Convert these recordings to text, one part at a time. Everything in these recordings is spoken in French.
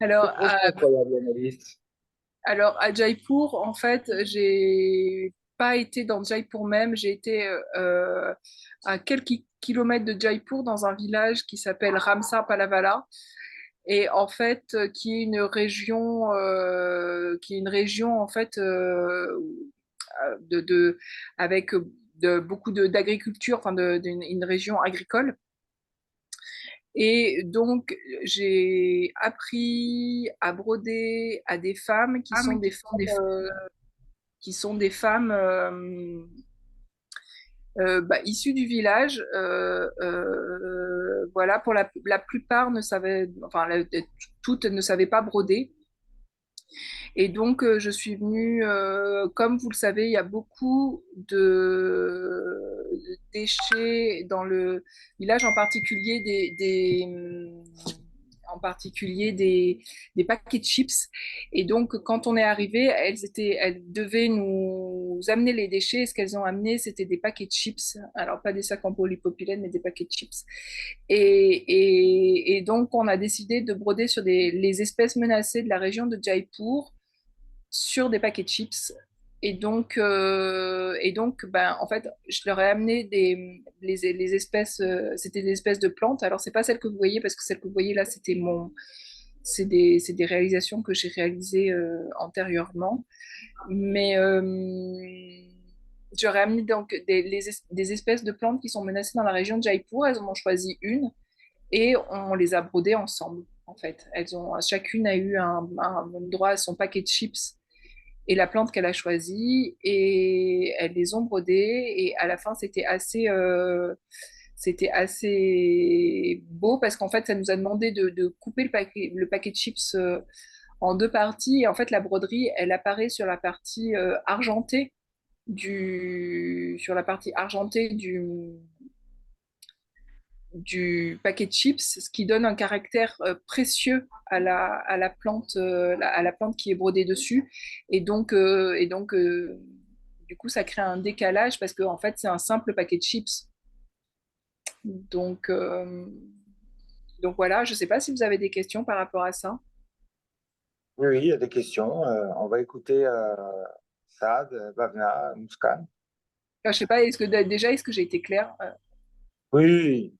Alors, C'est franchement incroyable, l'analyste. à Jaipur, en fait, j'ai pas été dans Jaipur même, j'ai été à quelques kilomètres de Jaipur dans un village qui s'appelle Ramsar Palavala et en fait qui est une région en fait de avec beaucoup d'agriculture, enfin une région agricole. Et donc, j'ai appris à broder à des femmes qui sont des femmes issues du village. Voilà, pour la plupart ne savaient, enfin, toutes ne savaient pas broder. Et donc, je suis venue, comme vous le savez, il y a beaucoup de déchets dans le village, en particulier en particulier des paquets de chips. Et donc, quand on est arrivé, elles devaient nous amener les déchets. Et ce qu'elles ont amené, c'était des paquets de chips. Alors, pas des sacs en polypropylène, mais des paquets de chips. Et donc, on a décidé de broder sur les espèces menacées de la région de Jaipur sur des paquets de chips. Et donc, ben, en fait, je leur ai amené les espèces, c'était des espèces de plantes. Alors, c'est pas celles que vous voyez, parce que celles que vous voyez là, c'est des réalisations que j'ai réalisées antérieurement. Mais j'aurais amené donc des espèces de plantes qui sont menacées dans la région de Jaipur. Elles en ont choisi une et on les a brodées ensemble, en fait. Chacune a eu un droit à son paquet de chips et la plante qu'elle a choisie et elles les ont brodées et à la fin c'était assez beau parce qu'en fait ça nous a demandé de couper le paquet de chips en deux parties et en fait la broderie elle apparaît sur la partie argentée sur la partie argentée du paquet de chips, ce qui donne un caractère précieux à la plante qui est brodée dessus. Et donc, du coup, ça crée un décalage parce qu'en fait, c'est un simple paquet de chips. Donc, euh, donc voilà, je ne sais pas si vous avez des questions par rapport à ça. Oui, oui, il y a des questions. On va écouter Saad, Bhavna, Muskan. Enfin, je sais pas, est-ce que j'ai été claire? Oui, oui.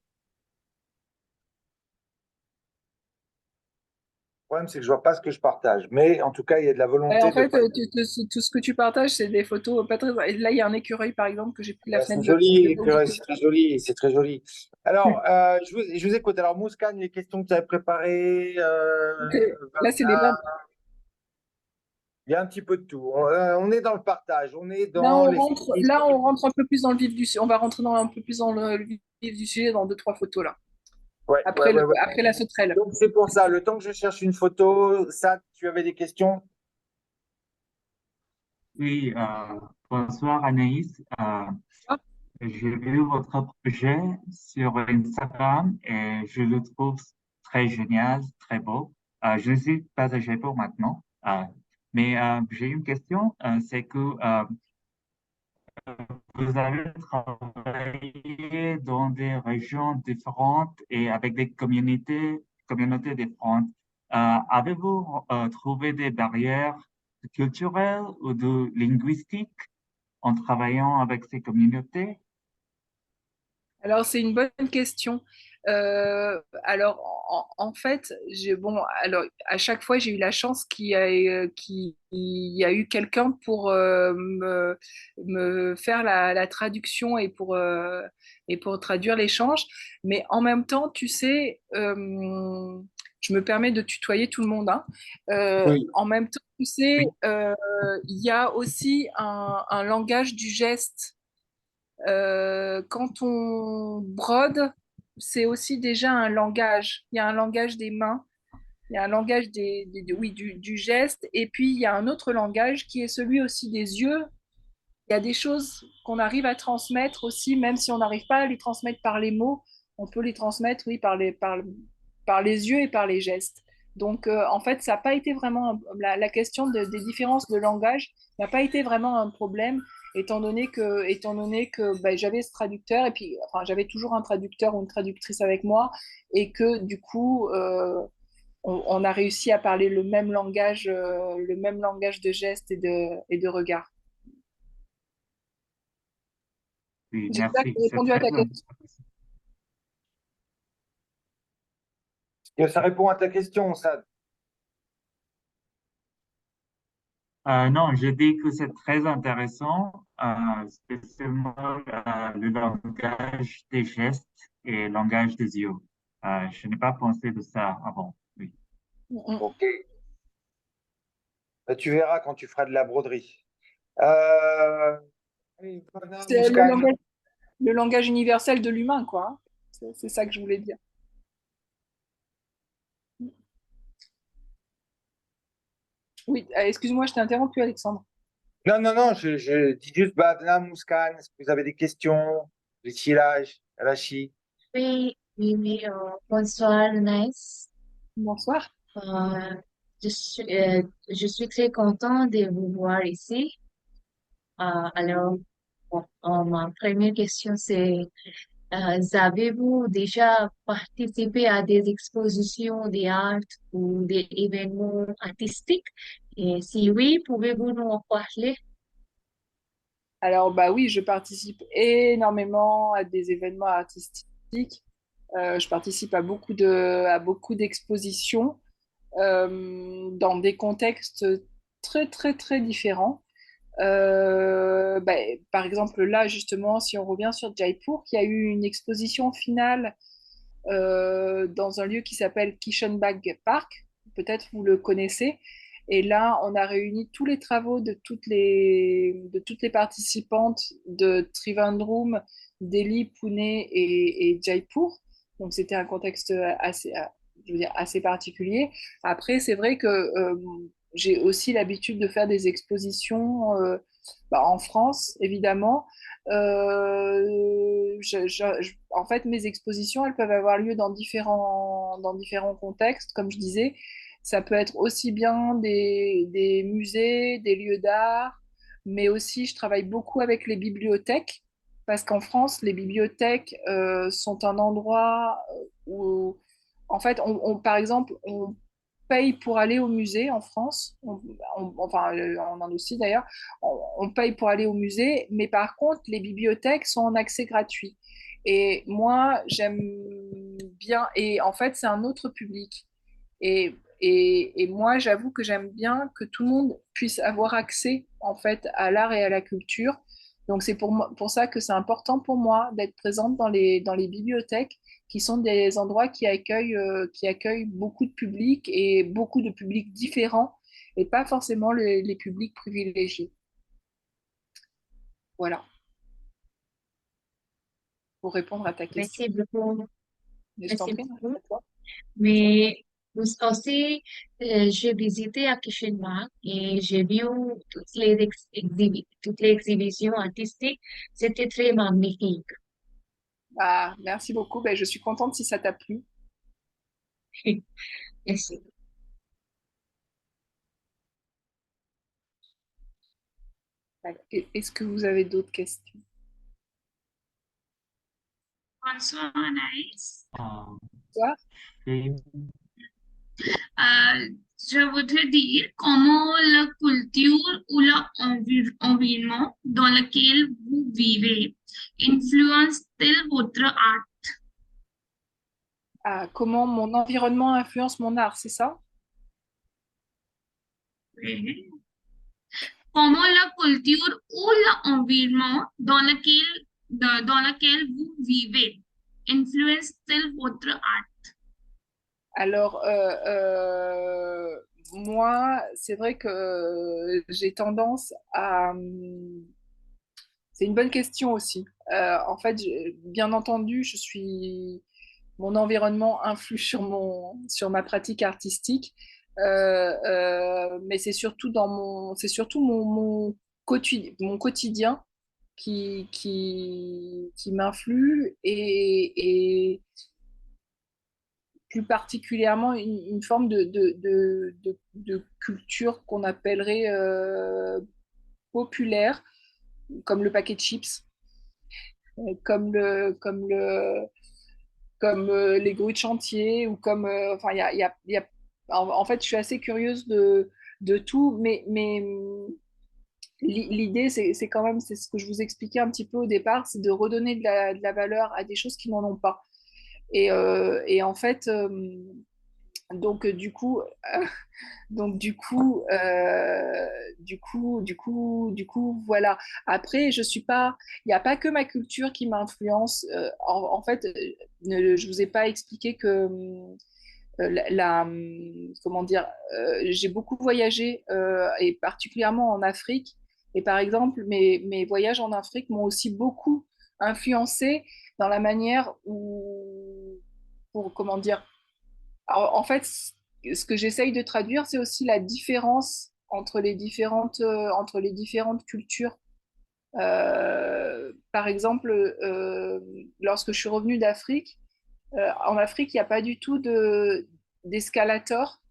Le problème, c'est que je vois pas ce que je partage. Mais en tout cas, il y a de la En volonté de fait, partager. tout ce que tu partages, c'est des photos pas très. Et là, il y a un écureuil, par exemple, que j'ai pris de la C'est fenêtre joli, de l'écureuil, c'est très joli, c'est très joli. Alors, je vous écoute. Alors, Muskan, les questions que tu avais préparées, Donc, là, c'est les Bhavna, mêmes. il y a un petit peu de tout. On est dans le partage, on est Là, dans les féministes. on rentre un peu plus dans le vif du sujet. On va rentrer un peu plus dans le vif du sujet dans deux, trois photos là. Ouais, ouais, ouais, ouais. Après la sauterelle. Donc, c'est pour ça. Le temps que je cherche une photo, ça, tu avais des questions? Oui, bonsoir Anaïs. Ah, J'ai vu votre projet sur Instagram et je le trouve très génial, très beau. Je ne suis pas à Jaipur maintenant, mais j'ai une question, c'est que vous avez travaillé dans des régions différentes et avec des communautés différentes. Avez-vous trouvé des barrières culturelles ou de linguistiques en travaillant avec ces communautés? alors, c'est une bonne question. Alors, en fait, alors, à chaque fois, j'ai eu la chance qu'il y a eu quelqu'un pour me faire la traduction et pour traduire l'échange. Mais en même temps, tu sais, je me permets de tutoyer tout le monde, hein. Oui. En même temps, tu sais, il y a aussi un langage du geste quand on brode, c'est aussi déjà un langage. Il y a un langage des mains, il y a un langage oui, du geste, et puis il y a un autre langage qui est celui aussi des yeux. Il y a des choses qu'on arrive à transmettre aussi, même si on n'arrive pas à les transmettre par les mots, on peut les transmettre, oui, par les yeux et par les gestes. Donc, en fait, ça n'a pas été vraiment la question des différences de langage n'a pas été vraiment un problème, étant donné que ben, j'avais ce traducteur et puis, enfin, j'avais toujours un traducteur ou une traductrice avec moi et que du coup, on a réussi à parler le même langage de gestes et de regard. Oui, J'espère que merci. j'ai C'est répondu à très ta question. intéressant. Ça répond à ta question, Sad. Non, je dis que c'est très intéressant, spécialement le langage des gestes et le langage des yeux. Je n'ai pas pensé de ça avant. Oui. Mm. Ok. Bah, tu verras quand tu feras de la broderie. Euh, oui, Pavna C'est Mouskan. le langage universel de l'humain, quoi, hein. C'est ça que je voulais dire. Oui, excuse-moi, je t'ai interrompu, Alexandre. Non, non, non, je dis juste Pavna Mouskan. Est-ce que vous avez des questions? Richilage, Rachi. Oui, bonsoir, Nice. Bonsoir. Euh, je suis très content de vous voir ici. Alors, bon, ma première question, c'est, avez-vous déjà participé à des expositions d'art ou des événements artistiques? Et si oui, pouvez-vous nous en parler? Alors, bah oui, je participe énormément à des événements artistiques. Je participe à beaucoup d'expositions dans des contextes très, très, très différents. Bah, par exemple, là, justement, si on revient sur Jaipur, il y a eu une exposition finale dans un lieu qui s'appelle Kishanbag Park. Peut-être vous le connaissez. Et là, on a réuni tous les travaux de toutes les participantes de Trivandrum, Delhi, Pune et Jaipur. Donc, c'était un contexte je veux dire, assez particulier. Après, c'est vrai que j'ai aussi l'habitude de faire des expositions bah, en France, évidemment. En fait, mes expositions, elles peuvent avoir lieu dans différents contextes, comme je disais. Ça peut être aussi bien des musées, des lieux d'art, mais aussi je travaille beaucoup avec les bibliothèques, parce qu'en France, les bibliothèques sont un endroit où, en fait, par exemple, on paye pour aller au musée en France, enfin en Inde aussi d'ailleurs, on paye pour aller au musée, mais par contre, les bibliothèques sont en accès gratuit. Et moi, j'aime bien, et en fait, c'est un autre public. Et moi, j'avoue que j'aime bien que tout le monde puisse avoir accès, en fait, à l'art et à la culture. Donc, c'est pour ça que c'est important pour moi d'être présente dans les bibliothèques, qui sont des endroits qui accueillent beaucoup de publics et beaucoup de publics différents, et pas forcément les publics privilégiés. Voilà, pour répondre à ta question. Merci beaucoup. Mais je t'en Merci prie, beaucoup. à toi. Mais aussi, j'ai visité à Kishinemark et j'ai vu toutes les exhibitions artistiques. C'était très magnifique. Ah, merci beaucoup. Ben, je suis contente si ça t'a plu. Merci. Est-ce que vous avez d'autres questions? Bonsoir, Anaïs. Euh, Toi. et Je voudrais dire comment la culture ou l'environnement dans lequel vous vivez influence-t-il votre art? Ah, comment mon environnement influence mon art, c'est ça? Comment la culture ou l'environnement dans lequel vous vivez influence-t-il votre art? Alors, moi, c'est vrai que j'ai tendance à... C'est une bonne question aussi. En fait, bien entendu, mon environnement influe sur ma pratique artistique, mais c'est surtout mon quotidien qui m'influe et plus particulièrement une forme de culture qu'on appellerait populaire, comme le paquet de chips, comme les grues de chantier, ou comme, enfin, il y a en fait, je suis assez curieuse de tout, mais l'idée, c'est quand même, c'est ce que je vous expliquais un petit peu au départ, c'est de redonner de la valeur à des choses qui n'en ont pas. Et en fait, donc du coup, donc voilà. Après, je suis pas, il n'y a pas que ma culture qui m'influence. En fait, je vous ai pas expliqué que comment dire, j'ai beaucoup voyagé et particulièrement en Afrique. Et par exemple, mes voyages en Afrique m'ont aussi beaucoup influencé dans la manière où, pour comment dire, alors, en fait, ce que j'essaye de traduire, c'est aussi la différence entre les différentes cultures. Par exemple, lorsque je suis revenue d'Afrique, en Afrique, il n'y a pas du tout d'escalator,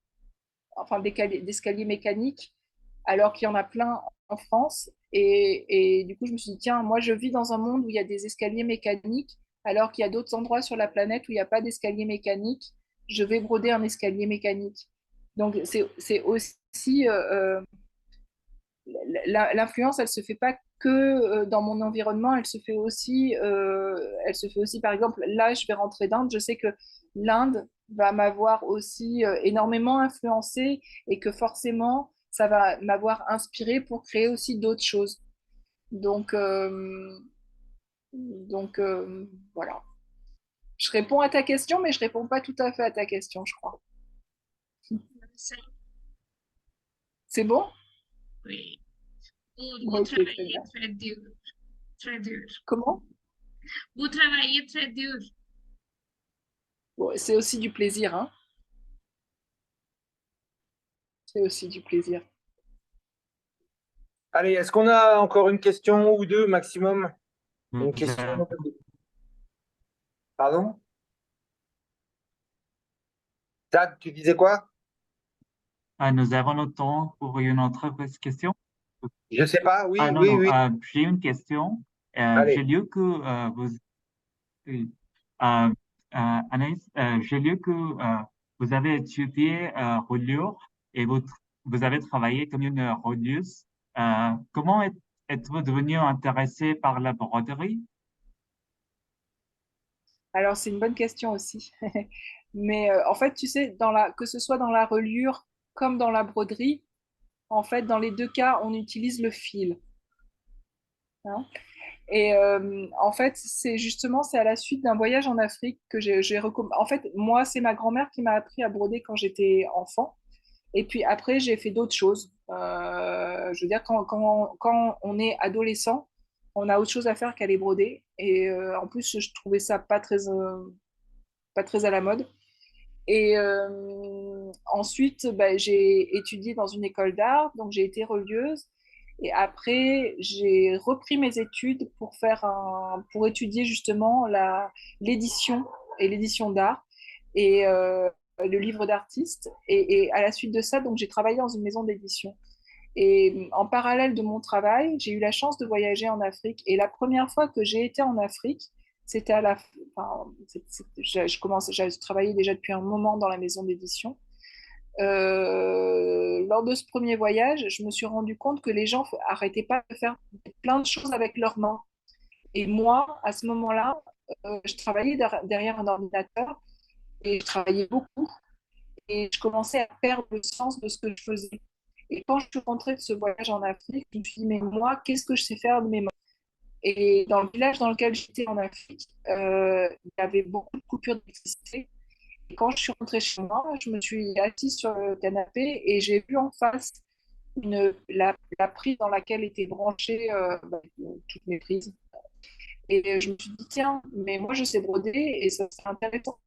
enfin d'escalier mécanique, alors qu'il y en a plein en France. Et du coup, je me suis dit, tiens, moi, je vis dans un monde où il y a des escaliers mécaniques, alors qu'il y a d'autres endroits sur la planète où il n'y a pas d'escalier mécanique. Je vais broder un escalier mécanique. Donc, c'est aussi l'influence, elle se fait pas que dans mon environnement, elle se fait aussi, par exemple, là, je vais rentrer d'Inde, je sais que l'Inde va m'avoir aussi énormément influencé et que forcément, ça va m'avoir inspiré pour créer aussi d'autres choses. Donc, voilà. Je réponds à ta question, mais je réponds pas tout à fait à ta question, je crois. Ça, C'est bon? oui. Vous Ok, très travaillez bien. très dur, très dur. Comment? Vous travaillez très dur. Bon, c'est aussi du plaisir, hein? C'est aussi du plaisir. Allez, est-ce qu'on a encore une question ou deux maximum? Une Nous, question? Pardon? Tad, tu disais quoi? nous avons le temps pour une autre question. Je sais pas. Ah Oui, non, oui, non, oui. j'ai une question. J'ai Allez. lu que euh, Anaïs, j'ai lu que vous avez étudié reliure et vous avez travaillé comme une relieuse. Comment êtes-vous devenu intéressé par la broderie? Alors, c'est une bonne question aussi. Mais en fait, tu sais, que ce soit dans la reliure comme dans la broderie, en fait, dans les deux cas, on utilise le fil, hein. Et en fait, c'est à la suite d'un voyage en Afrique que En fait, moi, c'est ma grand-mère qui m'a appris à broder quand j'étais enfant. Et puis après, j'ai fait d'autres choses. Je veux dire, quand on est adolescent, on a autre chose à faire qu'aller broder. Et en plus, je trouvais ça pas très à la mode. Et ensuite, bah, j'ai étudié dans une école d'art, donc j'ai été relieuse. Et après, j'ai repris mes études pour étudier justement l'édition et l'édition d'art et le livre d'artiste. Et à la suite de ça, donc j'ai travaillé dans une maison d'édition. Et en parallèle de mon travail, j'ai eu la chance de voyager en Afrique. Et la première fois que j'ai été en Afrique, c'était à la, enfin, je travaillais déjà depuis un moment dans la maison d'édition. Lors de ce premier voyage, je me suis rendu compte que les gens arrêtaient pas de faire plein de choses avec leurs mains. Et moi, à ce moment-là, je travaillais derrière un ordinateur et je travaillais beaucoup et je commençais à perdre le sens de ce que je faisais. Et quand je suis rentrée de ce voyage en Afrique, je me suis dit, mais moi, qu'est-ce que je sais faire de mes mains? Et dans le village dans lequel j'étais en Afrique, il y avait beaucoup de coupures d'électricité. Et quand je suis rentrée chez moi, je me suis assise sur le canapé et j'ai vu en face la prise dans laquelle étaient branchées toutes mes prises. Et je me suis dit, tiens, mais moi je sais broder et ça serait intéressant